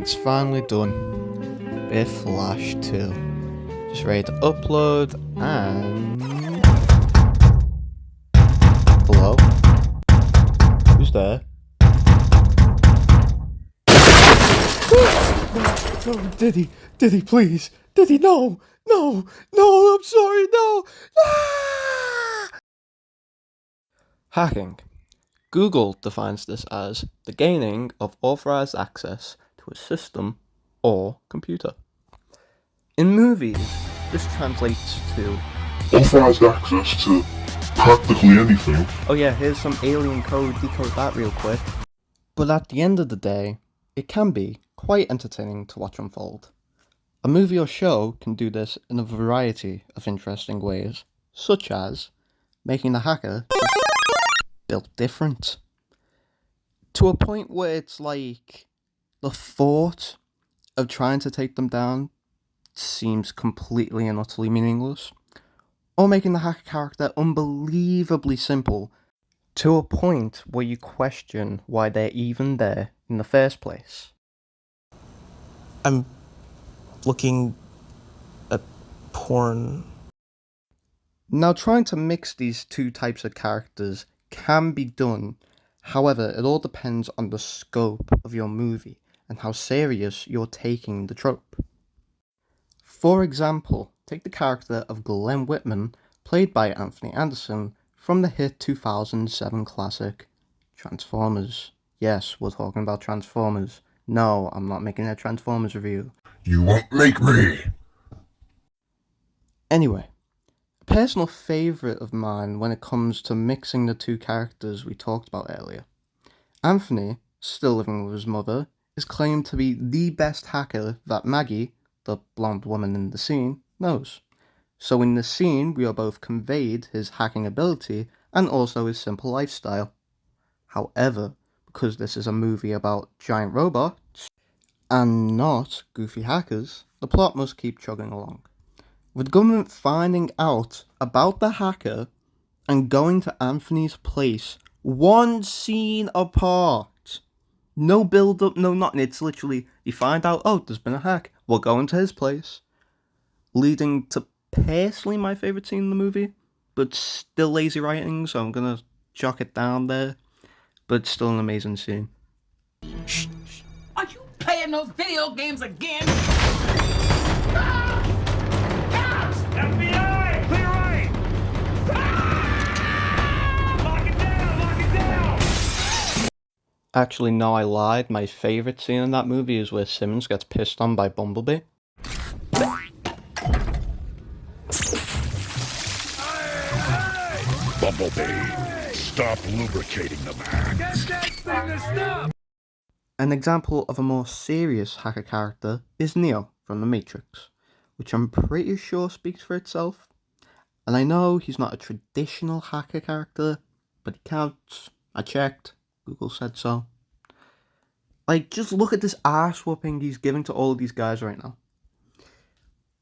It's finally done. Bit Flash 2. Just ready to upload and... Hello? Who's there? No, Diddy, please. Diddy, no, I'm sorry, no. Ah! Hacking. Google defines this as the gaining of authorized access to a system or computer. In movies, this translates to authorized access to practically anything. Oh yeah, here's some alien code, decode that real quick. But at the end of the day, it can be quite entertaining to watch unfold. A movie or show can do this in a variety of interesting ways, such as making the hacker built different. To a point where it's like the thought of trying to take them down seems completely and utterly meaningless. Or making the hacker character unbelievably simple to a point where you question why they're even there in the first place. I'm looking at porn. Now, trying to mix these two types of characters can be done, however, it all depends on the scope of your movie and how serious you're taking the trope. For example, take the character of Glenn Whitman, played by Anthony Anderson, from the hit 2007 classic Transformers. Yes, we're talking about Transformers. No, I'm not making a Transformers review. You won't make me! Anyway, a personal favourite of mine when it comes to mixing the two characters we talked about earlier. Anthony, still living with his mother, is claimed to be the best hacker that Maggie, the blonde woman in the scene, knows. So in this scene, we are both conveyed his hacking ability and also his simple lifestyle. However, because this is a movie about giant robots and not goofy hackers, the plot must keep chugging along. With the government finding out about the hacker and going to Anthony's place one scene apart. No build up, no nothing. It's literally, you find out, oh, there's been a hack. We're going to his place. Leading to personally my favourite scene in the movie, but still lazy writing, so I'm gonna jot it down there. But it's still an amazing scene. Shh. Are you playing those video games again? FBI! Clear right! Lock it down! Actually, no, I lied. My favourite scene in that movie is where Simmons gets pissed on by Bumblebee. Bumblebee, stop lubricating the man. Get that thing to stop! An example of a more serious hacker character is Neo from The Matrix, which I'm pretty sure speaks for itself. And I know he's not a traditional hacker character, but he counts. I checked. Google said so. Like, just look at this ass whooping he's giving to all of these guys right now.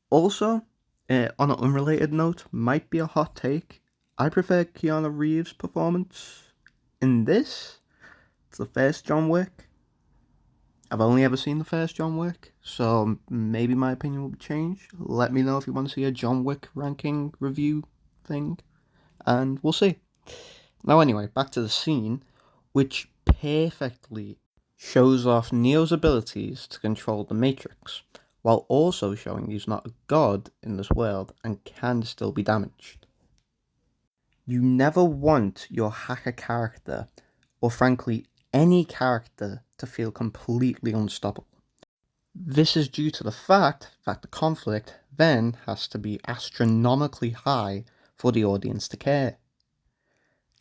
Also, on an unrelated note, might be a hot take, I prefer Keanu Reeves' performance in this to the first John Wick. I've only ever seen the first John Wick, so maybe my opinion will change. Let me know if you want to see a John Wick ranking review thing, and we'll see. Now anyway, back to the scene, which perfectly shows off Neo's abilities to control the Matrix, while also showing he's not a god in this world and can still be damaged. You never want your hacker character, or frankly any character, to feel completely unstoppable. This is due to the fact that the conflict then has to be astronomically high for the audience to care.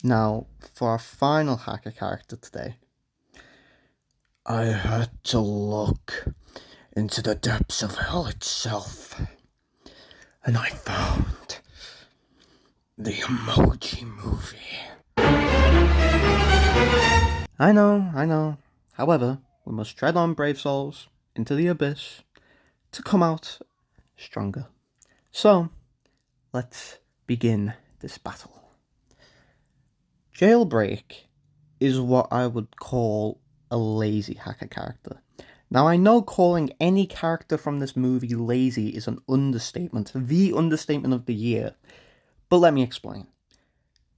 Now, for our final hacker character today, I had to look into the depths of hell itself, and I found the Emoji Movie. I know. However, we must tread on, brave souls, into the abyss to come out stronger. So, let's begin this battle. Jailbreak is what I would call a lazy hacker character, Now, I know calling any character from this movie lazy is an understatement, the understatement of the year, but let me explain.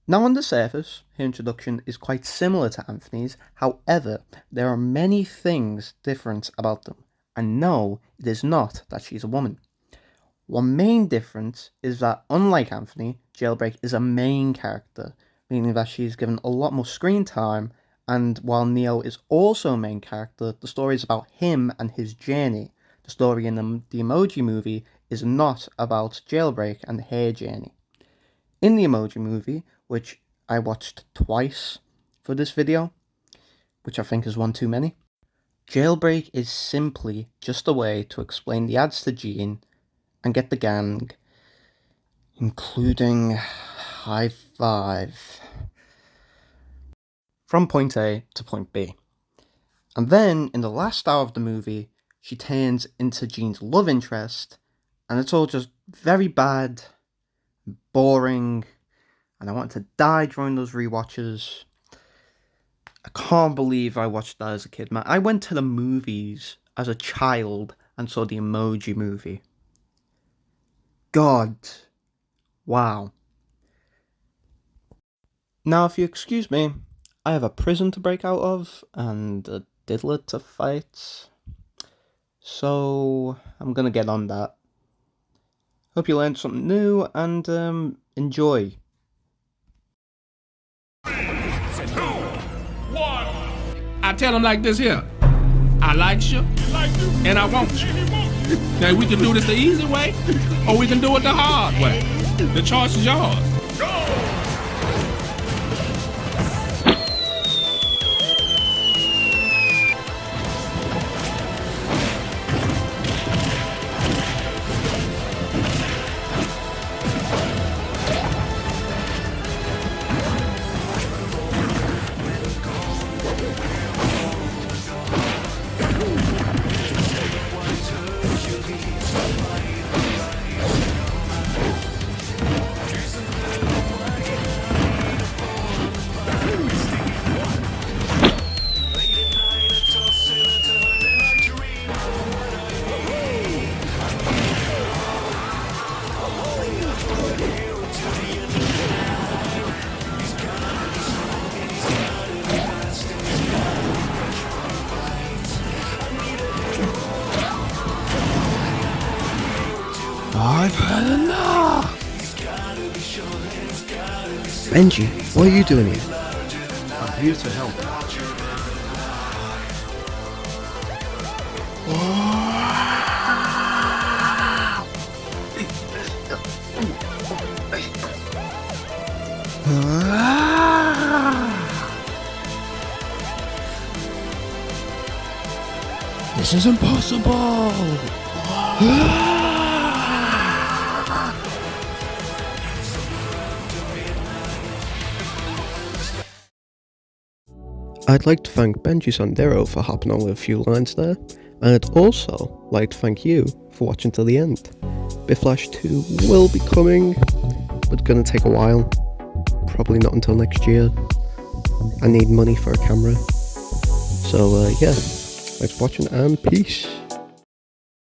Now, on the surface, her introduction is quite similar to Anthony's, however, there are many things different about them, and no, it is not that she's a woman. One main difference is that, unlike Anthony, Jailbreak is a main character, meaning that she's given a lot more screen time, and while Neo is also a main character, the story is about him and his journey. The story in the Emoji Movie is not about Jailbreak and her journey. In the Emoji Movie, which I watched twice for this video, which I think is one too many, Jailbreak is simply just a way to explain the ads to Gene and get the gang, including High Five, from point A to point B. And then, in the last hour of the movie, she turns into Gene's love interest, and it's all just very bad, boring, and I wanted to die during those rewatches. I can't believe I watched that as a kid, man. I went to the movies as a child and saw the Emoji Movie. God. Wow. Now, if you excuse me, I have a prison to break out of and a diddler to fight, so I'm gonna get on that. Hope you learned something new and enjoy. I tell them like this here. I like you, and I want you. Now we can do this the easy way, or we can do it the hard way. The choice is yours. I've had enough! Benji, what are you doing here? I'm here to help. This is impossible! I'd like to thank Benji Sandero for hopping on with a few lines there, and I'd also like to thank you for watching till the end. Bifflash 2 will be coming, but gonna take a while. Probably not until next year. I need money for a camera. So yeah, thanks for watching and peace.